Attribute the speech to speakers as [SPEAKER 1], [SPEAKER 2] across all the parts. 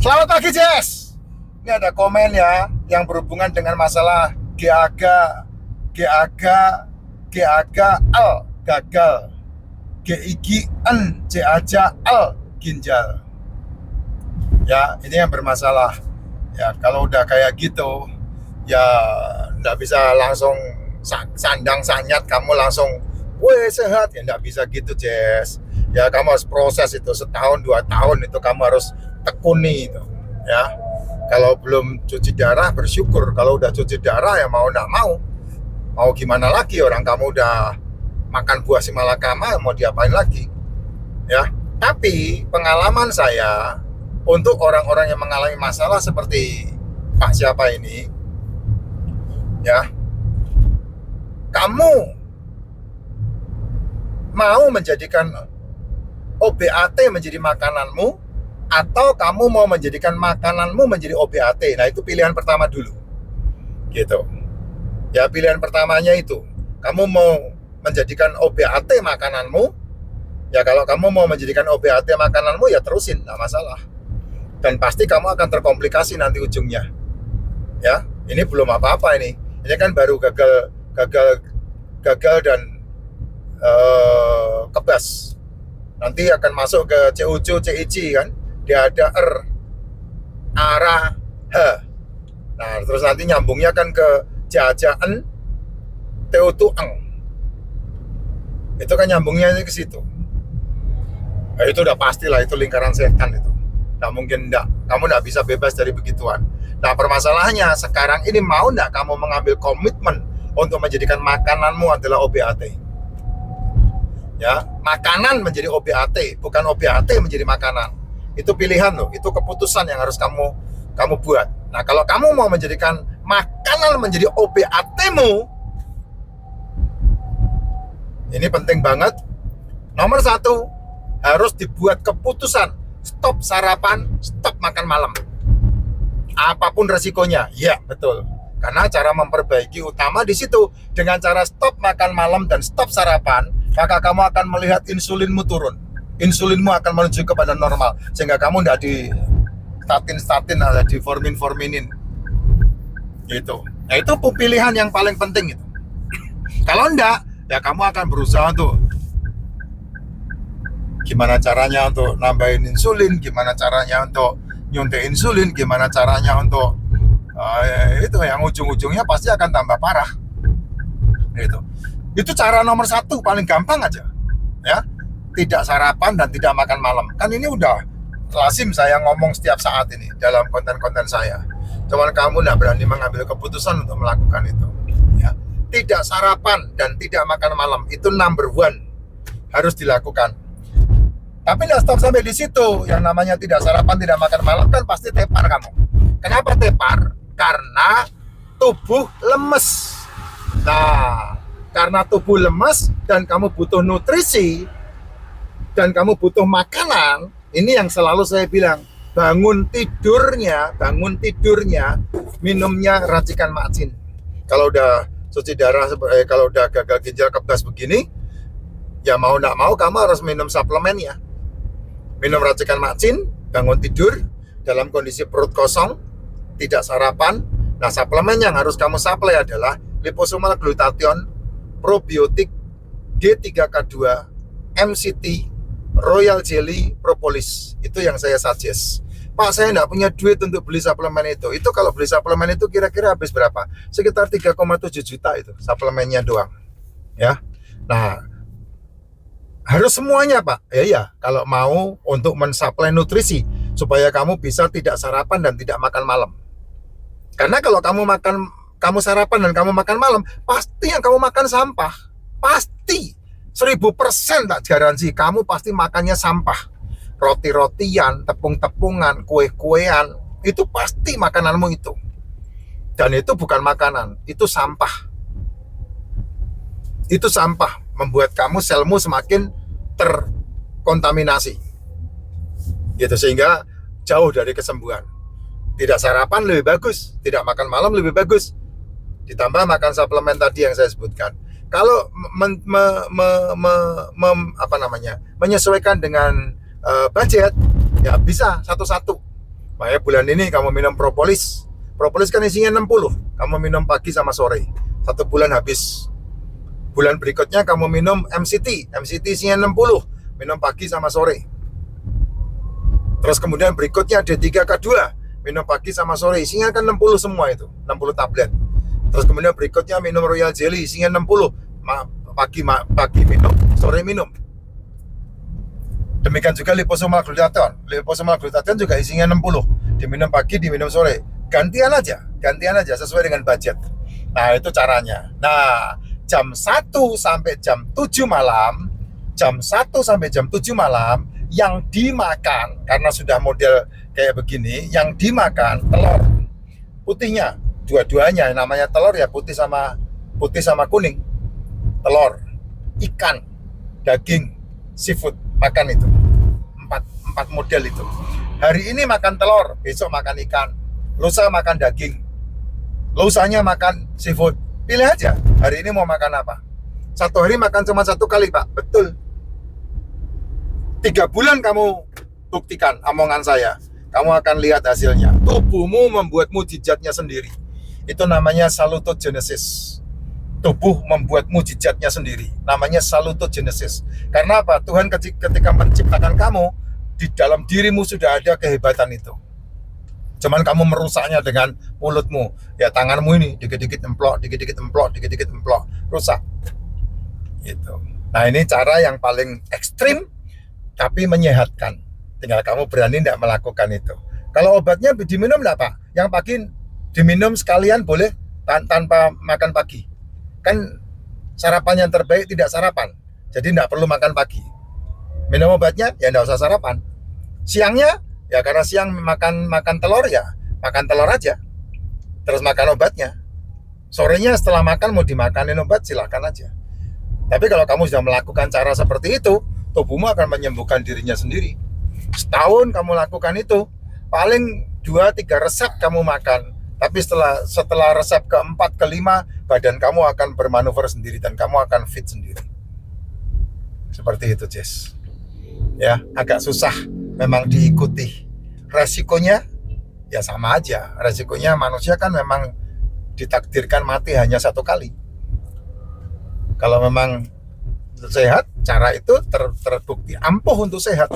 [SPEAKER 1] Selamat pagi, Jess. Ini ada komen ya yang berhubungan dengan masalah GAGA, GAGA, GAGA L gagal, GIGN CAJA L ginjal. Ya, ini yang bermasalah. Ya, kalau udah kayak gitu, ya nggak bisa langsung sandang sanyat kamu langsung, weh sehat ya nggak bisa gitu, Jess. Ya kamu harus proses itu setahun 2 tahun itu kamu harus tekuni itu. Ya, kalau belum cuci darah bersyukur, kalau udah cuci darah ya mau nggak mau gimana lagi, orang kamu udah makan buah si malakama mau diapain lagi ya. Tapi pengalaman saya untuk orang-orang yang mengalami masalah seperti Pak siapa ini ya, kamu mau menjadikan OBAT menjadi makananmu atau kamu mau menjadikan makananmu menjadi OBAT. Nah, itu pilihan pertama dulu gitu ya. Pilihan pertamanya itu kamu mau menjadikan OBAT makananmu ya. Kalau kamu mau menjadikan OBAT makananmu ya terusin, nggak masalah, dan pasti kamu akan terkomplikasi nanti ujungnya ya. Ini belum apa-apa, ini kan baru gagal dan kebas. Nanti akan masuk ke CUCU, CIC kan, dia ada arah H. Nah, terus nanti nyambungnya kan ke jajaan Teutueng. Itu kan nyambungnya ke situ. Nah, itu udah pastilah, itu lingkaran setan itu. Nggak mungkin enggak. Kamu nggak bisa bebas dari begituan. Nah, permasalahannya sekarang ini, mau nggak kamu mengambil komitmen untuk menjadikan makananmu adalah OBAT? Ya, makanan menjadi OBAT, bukan OBAT menjadi makanan. Itu pilihan loh, itu keputusan yang harus kamu buat. Nah, kalau kamu mau menjadikan makanan menjadi OBAT-mu, ini penting banget. Nomor 1, harus dibuat keputusan stop sarapan, stop makan malam. Apapun resikonya, ya betul. Karena cara memperbaiki utama di situ. Dengan cara stop makan malam dan stop sarapan, maka kamu akan melihat insulinmu turun. Insulinmu akan menuju kepada normal, sehingga kamu tidak di statin atau di forminin gitu. Nah, itu pilihan yang paling penting itu. Kalau enggak, ya kamu akan berusaha untuk gimana caranya untuk nambahin insulin, gimana caranya untuk nyuntik insulin, gimana caranya untuk itu yang ujung-ujungnya pasti akan tambah parah. Itu cara nomor 1 paling gampang aja ya. Tidak sarapan dan tidak makan malam. Kan ini udah lazim saya ngomong setiap saat ini dalam konten-konten saya. Cuman kamu nggak berani mengambil keputusan untuk melakukan itu ya. Tidak sarapan dan tidak makan malam itu number 1 harus dilakukan. Tapi nggak stop sampai di situ. Yang namanya tidak sarapan, tidak makan malam kan pasti tepar kamu. Kenapa tepar? Karena tubuh lemes. Nah, karena tubuh lemes dan kamu butuh nutrisi dan kamu butuh makanan, ini yang selalu saya bilang, bangun tidurnya minumnya racikan macin. Kalau udah cuci darah, kalau udah gagal ginjal kebas begini, ya mau nggak mau kamu harus minum suplemennya. Minum racikan macin, bangun tidur dalam kondisi perut kosong, tidak sarapan. Nah, suplemen yang harus kamu supply adalah liposomal glutathione, probiotik, D3K2, MCT, Royal Jelly, Propolis. Itu yang saya suggest. Pak, saya nggak punya duit untuk beli suplemen itu. Itu kalau beli suplemen itu kira-kira habis berapa? Sekitar 3,7 juta itu suplemennya doang. Ya. Nah, harus semuanya, Pak. Ya, kalau mau untuk mensuplai nutrisi supaya kamu bisa tidak sarapan dan tidak makan malam. Karena kalau kamu sarapan dan kamu makan malam, pasti yang kamu makan sampah. Pasti 1000% tak garansi kamu pasti makannya sampah. Roti-rotian, tepung-tepungan, kue-kuean, itu pasti makananmu itu. Dan itu bukan makanan, itu sampah. Itu sampah, membuat kamu selmu semakin terkontaminasi. Gitu, sehingga jauh dari kesembuhan. Tidak sarapan lebih bagus, tidak makan malam lebih bagus. Ditambah makan suplemen tadi yang saya sebutkan. Kalau menyesuaikan dengan budget, ya bisa satu-satu. Makanya bulan ini kamu minum propolis. Propolis kan isinya 60. Kamu minum pagi sama sore. 1 bulan habis. Bulan berikutnya kamu minum MCT. MCT isinya 60. Minum pagi sama sore. Terus kemudian berikutnya D3K2. Minum pagi sama sore. Isinya kan 60 semua itu. 60 tablet. Terus kemudian berikutnya minum Royal Jelly. Isinya 60. Pagi minum, sore minum. Demikian juga liposomal glutathione. Liposomal glutathione juga isinya 60. Diminum pagi, diminum sore. Gantian aja sesuai dengan budget. Nah, itu caranya. Nah, jam 1 sampai jam 7 malam, yang dimakan, karena sudah model kayak begini, yang dimakan telur putihnya, dua-duanya. Namanya telur ya putih sama kuning. Telur, ikan, daging, seafood, makan itu. Empat model itu. Hari ini makan telur, besok makan ikan, lusa makan daging, lusanya makan seafood. Pilih aja, hari ini mau makan apa. 1 hari makan cuma 1 kali, Pak. Betul. 3 bulan kamu buktikan omongan saya. Kamu akan lihat hasilnya. Tubuhmu membuat mujizatnya sendiri. Itu namanya salutogenesis. Tubuh membuat mujizatnya sendiri. Namanya salutogenesis. Karena apa? Tuhan ketika menciptakan kamu, di dalam dirimu sudah ada kehebatan itu. Cuman kamu merusaknya dengan mulutmu. Ya, tanganmu ini dikit-dikit emplok, rusak. Gitu. Nah, ini cara yang paling ekstrim tapi menyehatkan. Tinggal kamu berani tidak melakukan itu. Kalau obatnya diminum enggak, Pak? Yang pagi diminum sekalian boleh tanpa makan pagi. Kan sarapan yang terbaik tidak sarapan. Jadi tidak perlu makan pagi. Minum obatnya ya tidak usah sarapan. Siangnya ya karena siang makan telur ya, makan telur aja. Terus makan obatnya. Sorenya setelah makan mau dimakanin obat silakan aja. Tapi kalau kamu sudah melakukan cara seperti itu, tubuhmu akan menyembuhkan dirinya sendiri. Setahun kamu lakukan itu, paling 2-3 resep kamu makan. Tapi setelah resep ke-4, ke-5, badan kamu akan bermanuver sendiri dan kamu akan fit sendiri. Seperti itu, Jess. Ya, agak susah memang diikuti. Resikonya ya sama aja. Resikonya manusia kan memang ditakdirkan mati hanya 1 kali. Kalau memang sehat, cara itu terbukti ampuh untuk sehat.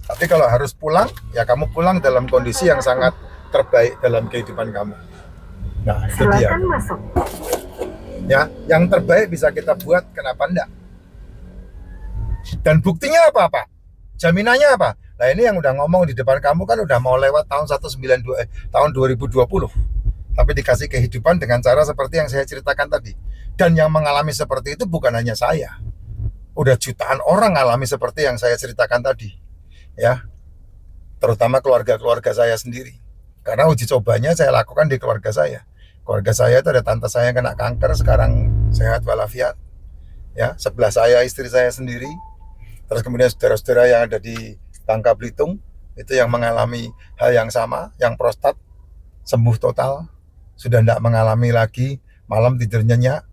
[SPEAKER 1] Tapi kalau harus pulang, ya kamu pulang dalam kondisi yang sangat terbaik dalam kehidupan kamu. Nah, itu dia. Masuk. Ya, yang terbaik bisa kita buat, kenapa enggak? Dan buktinya apa, Pak? Jaminannya apa? Nah, ini yang udah ngomong di depan kamu kan udah mau lewat tahun 2020. Tapi dikasih kehidupan dengan cara seperti yang saya ceritakan tadi. Dan yang mengalami seperti itu bukan hanya saya. Udah jutaan orang alami seperti yang saya ceritakan tadi. Ya. Terutama keluarga saya sendiri. Karena uji cobanya saya lakukan di keluarga saya. Keluarga saya itu ada tante saya yang kena kanker, sekarang sehat walafiat. Ya, sebelah saya istri saya sendiri. Terus kemudian saudara-saudara yang ada di Bangka Belitung itu yang mengalami hal yang sama, yang prostat sembuh total, sudah tidak mengalami lagi malam tidur nyenyak.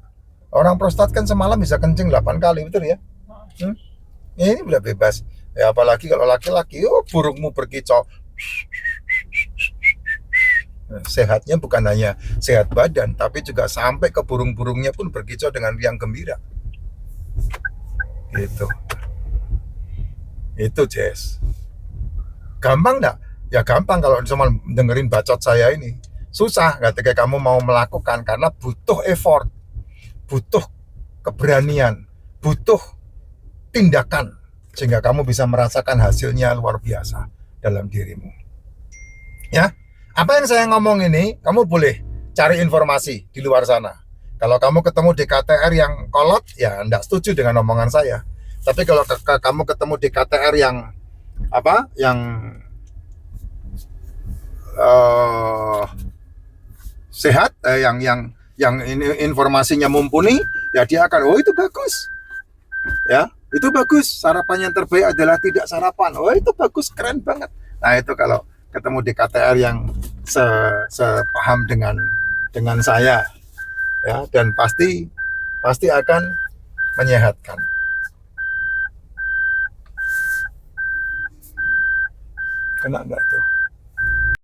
[SPEAKER 1] Orang prostat kan semalam bisa kencing 8 kali, betul ya? Ini udah bebas. Ya apalagi kalau laki-laki, burungmu berkicau. Sehatnya bukan hanya sehat badan, tapi juga sampai ke burung-burungnya pun berkicau dengan riang gembira. Gitu. Itu, Jess. Gampang enggak? Ya gampang kalau cuma dengerin bacot saya ini. Susah ketika kamu mau melakukan karena butuh effort, butuh keberanian, butuh tindakan sehingga kamu bisa merasakan hasilnya luar biasa dalam dirimu. Ya. Apa yang saya ngomong ini, kamu boleh cari informasi di luar sana. Kalau kamu ketemu DKTR yang kolot, ya enggak setuju dengan omongan saya. Tapi kalau kamu ketemu DKTR yang apa, yang sehat, yang ini informasinya mumpuni, ya dia akan, oh itu bagus, ya itu bagus. Sarapan yang terbaik adalah tidak sarapan. Oh itu bagus, keren banget. Nah itu kalau ketemu di KTR yang sepaham dengan saya, ya, dan pasti akan menyehatkan. Kena enggak tuh?